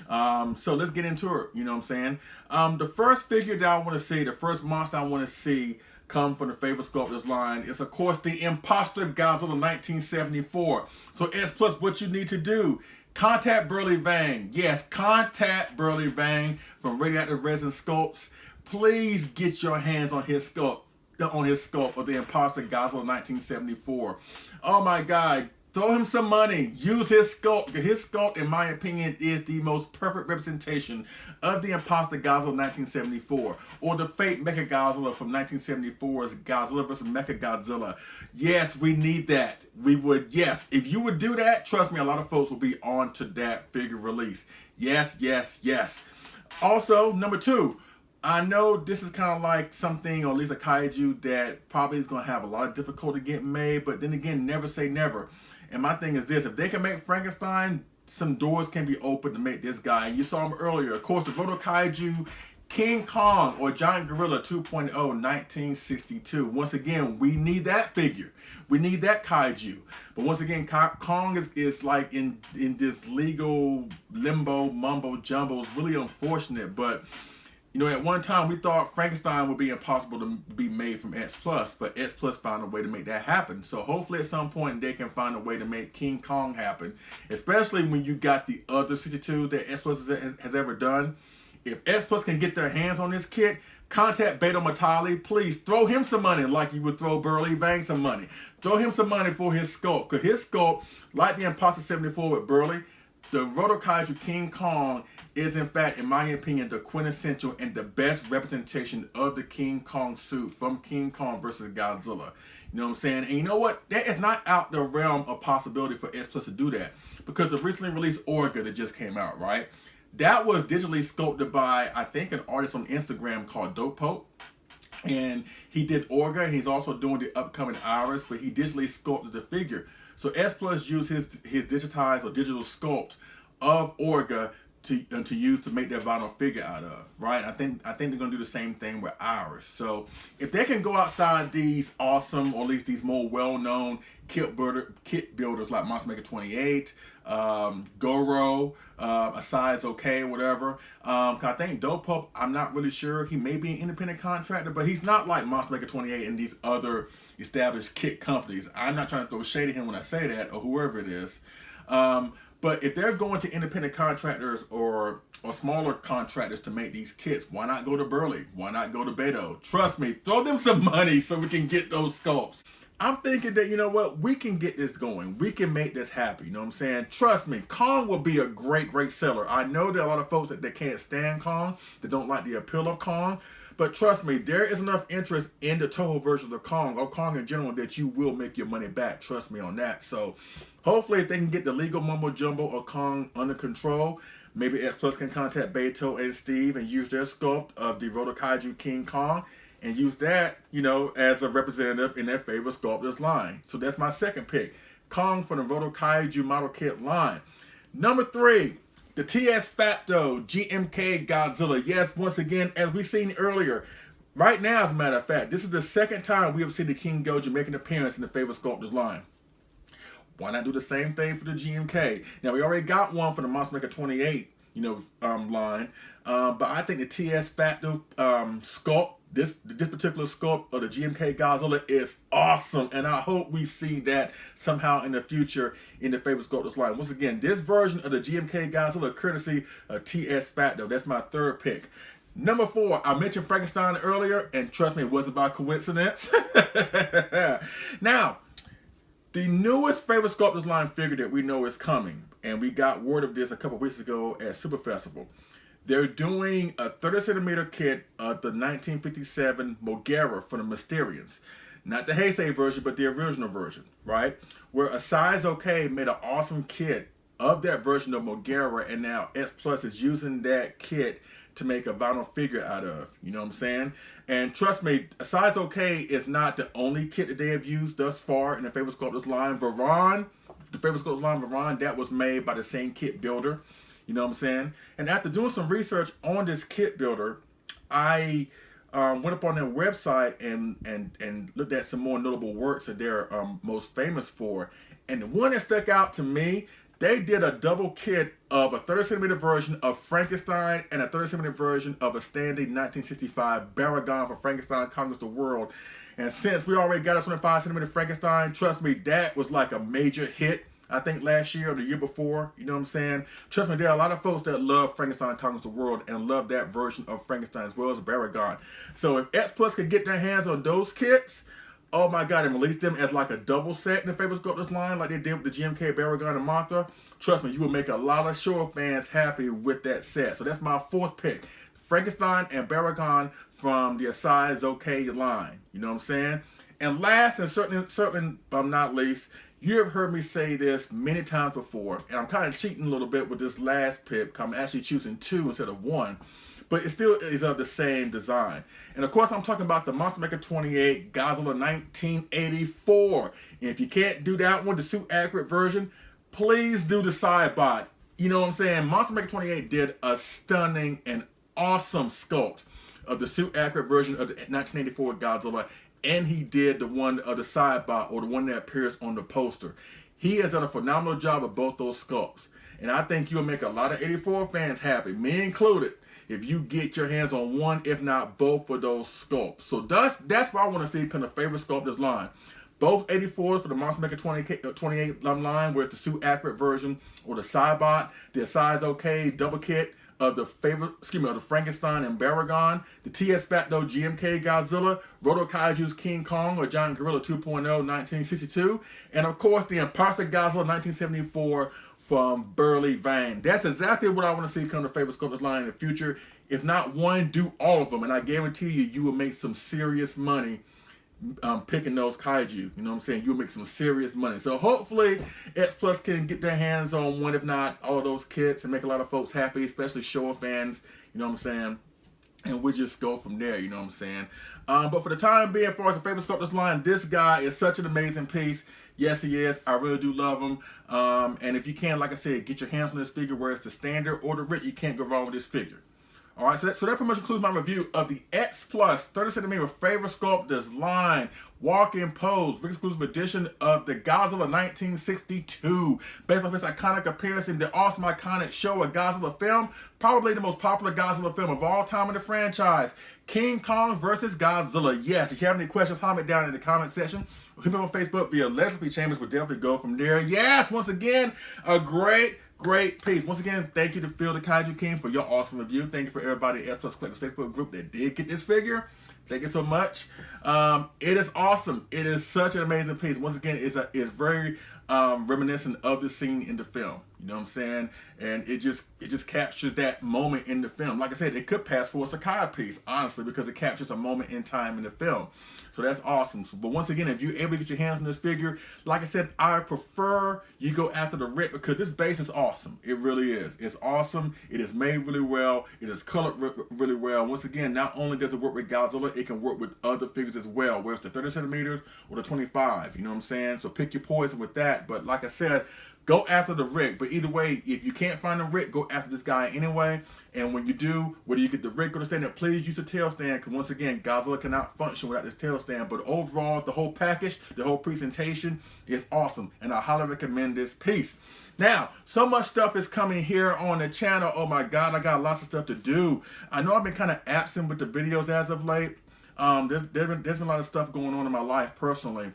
So let's get into it, you know what I'm saying? The first figure that I want to see, the first monster I want to see come from the Favorite Sculptors line is, of course, the Imposter Godzilla 1974. So X Plus, what you need to do, contact Burly Vang. Yes, contact Burly Vang from Radioactive Resin Sculpts. Please get your hands on his sculpt of the Imposter Godzilla 1974. Oh my God. Throw him some money. Use his sculpt. His sculpt, in my opinion, is the most perfect representation of the Imposter Godzilla 1974. Or the fake Mecha Godzilla from 1974's Godzilla vs. Mecha Godzilla. Yes, we need that. We would, yes. If you would do that, trust me, a lot of folks will be on to that figure release. Yes. Also, number 2. I know this is kind of like something, or at least a kaiju, that probably is going to have a lot of difficulty getting made, but then again, never say never. And my thing is this, if they can make Frankenstein, some doors can be opened to make this guy. And you saw him earlier. Of course, the Roto Kaiju King Kong or Giant Gorilla 2.0 1962. Once again, we need that figure. We need that kaiju. But once again, Kong is like in this legal limbo, mumbo jumbo. It's really unfortunate, but you know, at one time we thought Frankenstein would be impossible to be made from X Plus, but X Plus found a way to make that happen. So hopefully at some point they can find a way to make King Kong happen, especially when you got the other 62 that X Plus has ever done. If X Plus can get their hands on this kit, contact Beto Matali. Please throw him some money like you would throw Burly Vang some money. Throw him some money for his sculpt, because his sculpt, like the Imposter 74 with Burly, the Roto Kaiju King Kong is, in fact, in my opinion, the quintessential and the best representation of the King Kong suit from King Kong versus Godzilla. You know what I'm saying? And you know what? That is not out the realm of possibility for X Plus to do that, because the recently released Orga that just came out, right? That was digitally sculpted by, I think, an artist on Instagram called Dope Pope. And he did Orga. He's also doing the upcoming Iris, but he digitally sculpted the figure. So S Plus used his digitized or digital sculpt of Orga to use to make their vinyl figure out of, right? I think they're gonna do the same thing with ours. So if they can go outside these awesome, or at least these more well-known kit builders like Monster Maker 28, Goro, a size okay, whatever. 'Cause I think Dope Pulp, I'm not really sure. He may be an independent contractor, but he's not like Monster Maker 28 and these other established kit companies. I'm not trying to throw shade at him when I say that, or whoever it is. But if they're going to independent contractors or smaller contractors to make these kits, why not go to Burley? Why not go to Beto? Trust me, throw them some money so we can get those sculpts. I'm thinking that, you know what, we can get this going. We can make this happen, you know what I'm saying? Trust me, Kong will be a great, great seller. I know there are a lot of folks that can't stand Kong, that don't like the appeal of Kong. But trust me, there is enough interest in the Toho version of Kong, or Kong in general, that you will make your money back. Trust me on that. So hopefully if they can get the legal mumbo jumbo of Kong under control, maybe X Plus can contact Beto and Steve and use their sculpt of the Roto Kaiju King Kong and use that, you know, as a representative in their favorite sculptors line. So that's my second pick. Kong from the Roto Kaiju model kit line. Number 3. The TS Facto GMK Godzilla. Yes, once again, as we seen earlier, right now, as a matter of fact, this is the second time we have seen the King Goji make an appearance in the Favorite Sculptors line. Why not do the same thing for the GMK? Now, we already got one for the Monster Maker 28, line. But I think the TS Facto sculpt, this particular sculpt of the GMK Godzilla is awesome, and I hope we see that somehow in the future in the Favorite Sculptors line. Once again, this version of the GMK Godzilla, courtesy of TS Facto. That's my third pick. Number 4, I mentioned Frankenstein earlier, and trust me, it wasn't by coincidence. Now, the newest Favorite Sculptors line figure that we know is coming, and we got word of this a couple weeks ago at Super Festival. They're doing a 30cm kit of the 1957 Mogera from the Mysterians. Not the Heisei version, but the original version, right? Where a size okay made an awesome kit of that version of Mogera, and now X Plus is using that kit to make a vinyl figure out of. You know what I'm saying? And trust me, a size okay is not the only kit that they have used thus far in the Favorite Sculptors line. Varan, the Favorite Sculptors line Varan, that was made by the same kit builder. You know what I'm saying? And after doing some research on this kit builder, I went up on their website and looked at some more notable works that they're most famous for. And the one that stuck out to me, they did a double kit of a 30cm version of Frankenstein and a 30cm version of a standing 1965 Baragon for Frankenstein Conquers the World. And since we already got a 25cm Frankenstein, trust me, that was like a major hit. I think last year or the year before, you know what I'm saying? Trust me, there are a lot of folks that love Frankenstein Conquers the World and love that version of Frankenstein as well as Baragon. So if X Plus could get their hands on those kits, oh my God, and release them as like a double set in the Favorite Sculptors line like they did with the GMK, Baragon, and Mothra, trust me, you will make a lot of Showa fans happy with that set. So that's my 4th pick. Frankenstein and Baragon from the Size OK line. You know what I'm saying? And last, and certainly not least, you have heard me say this many times before, and I'm kind of cheating a little bit with this last pick. I'm actually choosing 2 instead of 1, but it still is of the same design. And of course, I'm talking about the Monster Maker 28 Godzilla 1984. And if you can't do that one, the suit accurate version, please do the Sidebot. You know what I'm saying? Monster Maker 28 did a stunning and awesome sculpt of the suit accurate version of the 1984 Godzilla. And he did the one of the Sidebot, or the one that appears on the poster. He has done a phenomenal job of both those sculpts. And I think you'll make a lot of 84 fans happy, me included, if you get your hands on one, if not both, of those sculpts. So that's what I want to see from the Favorite Sculptors line. Both 84s for the Monster Maker 28 line, where it's the suit accurate version, or the Sidebot, the size okay double kit of the of the Frankenstein and Baragon, the TS Facto GMK Godzilla, Roto Kaiju's King Kong or Giant Gorilla 2.0 1962, and of course the Imposter Godzilla 1974 from Burley Vang. That's exactly what I want to see come to Favorite Sculptors line in the future. If not one, do all of them, and I guarantee you will make some serious money picking those kaiju. You know what I'm saying? You'll make some serious money. So hopefully X Plus can get their hands on one, if not all of those kits, and make a lot of folks happy, especially Showa fans. You know what I'm saying? and we'll just go from there, you know what I'm saying? But for the time being, as far as the Favorite Sculptors Line, this guy is such an amazing piece. Yes, he is. I really do love him. And if you can, like I said, get your hands on this figure, where it's the standard or the writ, you can't go wrong with this figure. All right, so that pretty much concludes my review of the X Plus 30cm Favorite Sculptors Line walk-in pose exclusive edition of the Godzilla 1962. Based off his iconic appearance in the awesome iconic show, a Godzilla film, probably the most popular Godzilla film of all time in the franchise, King Kong versus Godzilla. Yes, if you have any questions, comment down in the comment section. Hit me on Facebook via Leslie Chambers. We'll definitely go from there. Yes, once again, a great piece. Once again, thank you to Phil the Kaiju King for your awesome review. Thank you for everybody at S Plus Collectors Facebook group that did get this figure. Thank you so much. It is awesome. It is such an amazing piece. Once again, it's very reminiscent of the scene in the film. You know what I'm saying? And it just captures that moment in the film. Like I said, it could pass for a Sakai piece, honestly, because it captures a moment in time in the film. So that's awesome. But once again, if you're able to get your hands on this figure, like I said, I prefer you go after the writ, because this base is awesome. It really is. It's awesome. It is made really well. It is colored really well. Once again, not only does it work with Godzilla, it can work with other figures as well, whether it's the 30 centimeters or the 25. You know what I'm saying? So pick your poison with that. But like I said, go after the rig. But either way, if you can't find the rig, go after this guy anyway. And when you do, whether you get the rig or the stand, please use a tail stand, because once again, Godzilla cannot function without this tail stand. But overall, the whole package, the whole presentation is awesome, and I highly recommend this piece. Now, so much stuff is coming here on the channel. Oh my God, I got lots of stuff to do. I know I've been kind of absent with the videos as of late. There's been a lot of stuff going on in my life personally.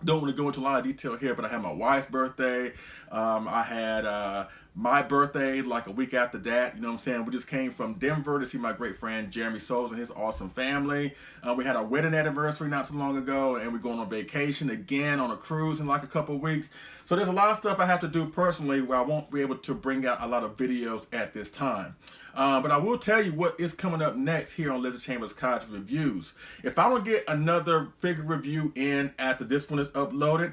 Don't want to go into a lot of detail here, but I had my wife's birthday. I had my birthday like a week after that. You know what I'm saying? We just came from Denver to see my great friend Jeremy Souls and his awesome family. We had our wedding anniversary not too long ago, and we're going on vacation again on a cruise in like a couple of weeks. So there's a lot of stuff I have to do personally where I won't be able to bring out a lot of videos at this time. But I will tell you what is coming up next here on Leslie Chambers Kaiju Reviews. If I don't get another figure review in after this one is uploaded,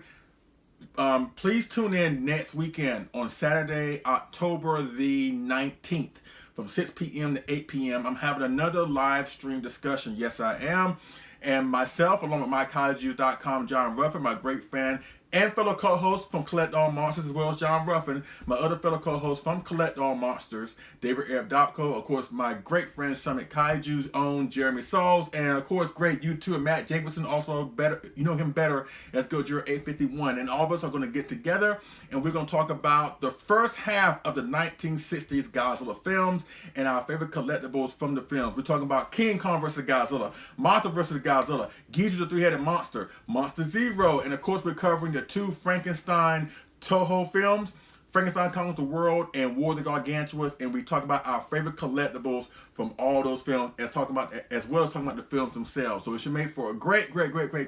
please tune in next weekend on Saturday, October the 19th from 6 p.m. to 8 p.m. I'm having another live stream discussion. Yes, I am. And myself, along with mykaiju.com, John Ruffin, my great fan and fellow co-host from Collect All Monsters, as well as John Ruffin, my other fellow co-host from Collect All Monsters, David Abdotko, of course, my great friend Summit Kaiju's own Jeremy Sauls, and of course, great YouTuber Matt Jacobson, also better, you know him better as Godzilla 851. And all of us are going to get together, and we're going to talk about the first half of the 1960s Godzilla films and our favorite collectibles from the films. We're talking about King Kong versus Godzilla, Mothra versus Godzilla, Ghidorah the Three-Headed Monster, Monster Zero, and of course, we're covering the two Frankenstein Toho films, Frankenstein Conquers the World and War of the Gargantuas, and we talk about our favorite collectibles from all those films, as well as talking about the films themselves. So it should make for a great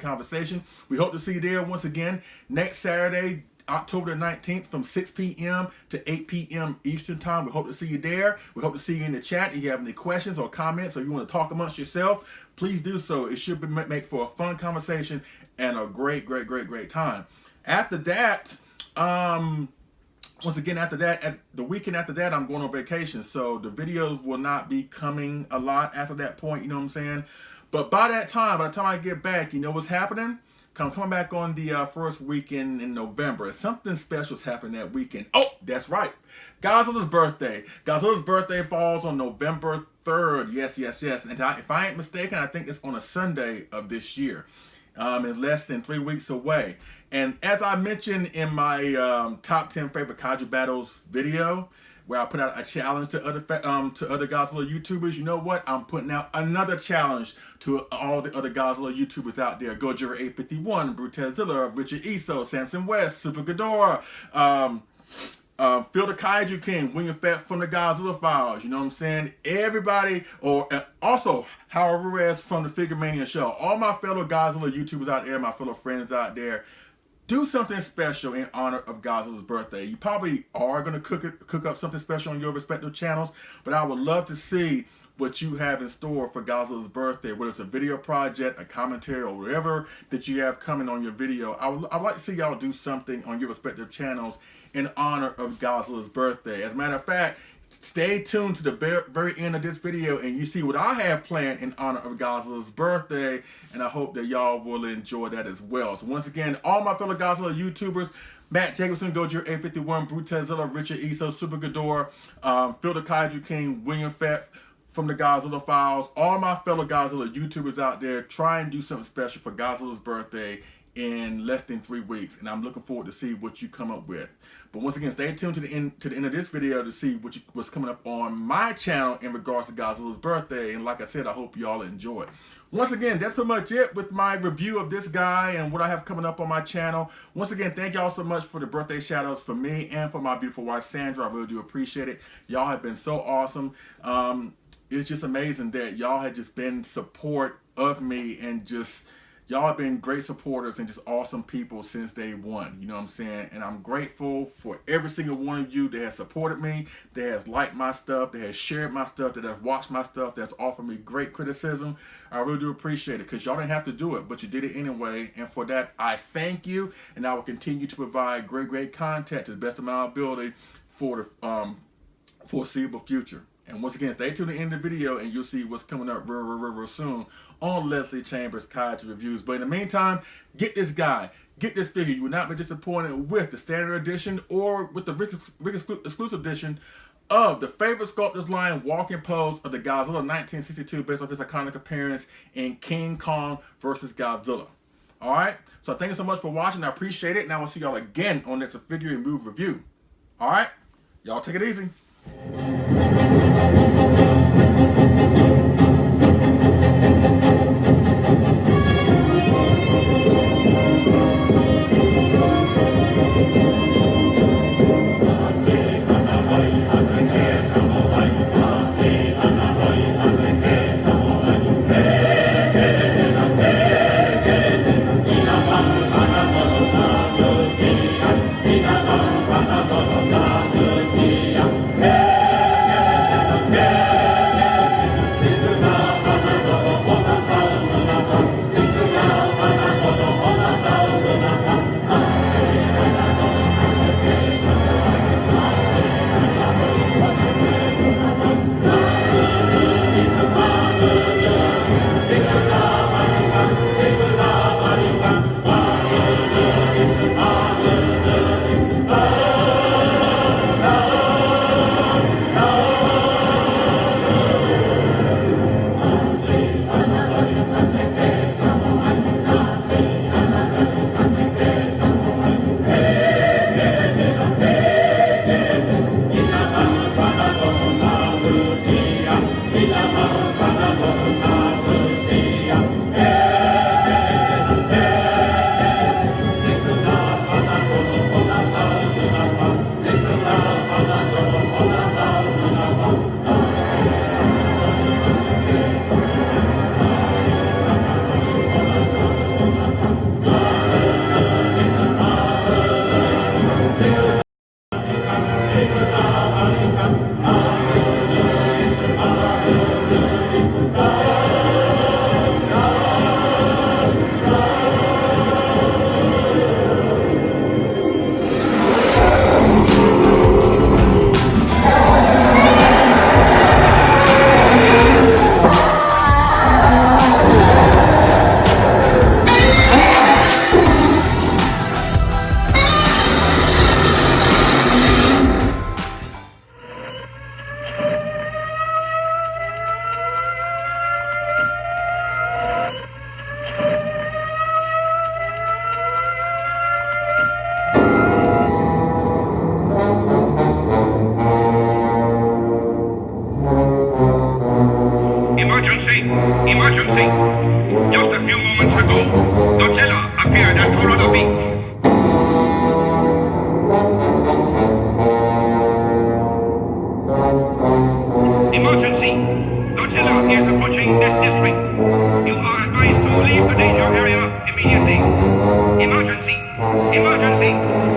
conversation. We hope to see you there once again next Saturday, October the 19th from 6 p.m. to 8 p.m. Eastern Time. We hope to see you there. We hope to see you in the chat. If you have any questions or comments, or you want to talk amongst yourself, please do so. It should make for a fun conversation and a great time. After that, once again, after that, at the weekend after that, I'm going on vacation. So the videos will not be coming a lot after that point, you know what I'm saying? But by the time I get back, you know what's happening? I'm coming back on the first weekend in November. Something special is happening that weekend. Oh, that's right. Godzilla's birthday. Godzilla's birthday falls on November 3rd. Yes. And if I ain't mistaken, I think it's on a Sunday of this year. It's less than 3 weeks away. And as I mentioned in my top 10 favorite kaiju battles video, where I put out a challenge to other Godzilla YouTubers, you know what? I'm putting out another challenge to all the other Godzilla YouTubers out there. Godzilla 851, Brutezilla, Richard Iso, Samson West, Super Ghidorah, Phil the Kaiju King, William Fett from the Godzilla Files, you know what I'm saying? Everybody, or also Howard Ruiz from the Figure Mania Show. All my fellow Godzilla YouTubers out there, my fellow friends out there, do something special in honor of Godzilla's birthday. You probably are going to cook up something special on your respective channels, but I would love to see what you have in store for Godzilla's birthday, whether it's a video project, a commentary, or whatever that you have coming on your video. I'd like to see y'all do something on your respective channels in honor of Godzilla's birthday. As a matter of fact, stay tuned to the very end of this video and you see what I have planned in honor of Godzilla's birthday, and I hope that y'all will enjoy that as well. So once again, all my fellow Godzilla YouTubers, Matt Jacobson, Gojira 851, Brutezilla, Richard Iso, Super Ghidorah, Phil the Kaiju King, William Fett from the Godzilla Files, all my fellow Godzilla YouTubers out there, try and do something special for Godzilla's birthday in less than 3 weeks, and I'm looking forward to see what you come up with. But once again, stay tuned to the end of this video to see what's coming up on my channel in regards to Godzilla's birthday. And like I said, I hope you all enjoy it. Once again, that's pretty much it with my review of this guy and what I have coming up on my channel. Once again, thank y'all so much for the birthday shout-outs for me and for my beautiful wife, Sandra. I really do appreciate it. Y'all have been so awesome. It's just amazing that y'all have just been support of me, and just y'all have been great supporters and just awesome people since day one. You know what I'm saying? And I'm grateful for every single one of you that has supported me, that has liked my stuff, that has shared my stuff, that has watched my stuff, that's offered me great criticism. I really do appreciate it, because y'all didn't have to do it, but you did it anyway. And for that, I thank you. And I will continue to provide great content to the best of my ability for the foreseeable future. And once again, stay tuned to the end of the video and you'll see what's coming up real soon on Leslie Chambers Kaiju Reviews. But in the meantime, get this guy, get this figure. You will not be disappointed with the standard edition or with the Rick exclusive edition of the Favorite Sculptors Line walking pose of the Godzilla 1962, based off his iconic appearance in King Kong versus Godzilla. Alright, so thank you so much for watching. I appreciate it, and I will see y'all again on next figure and move review. Alright, y'all take it easy.
Emergency! Just a few moments ago, Godzilla appeared at Colorado Beach. Emergency! Godzilla is approaching this district. You are advised to leave the danger area immediately. Emergency! Emergency!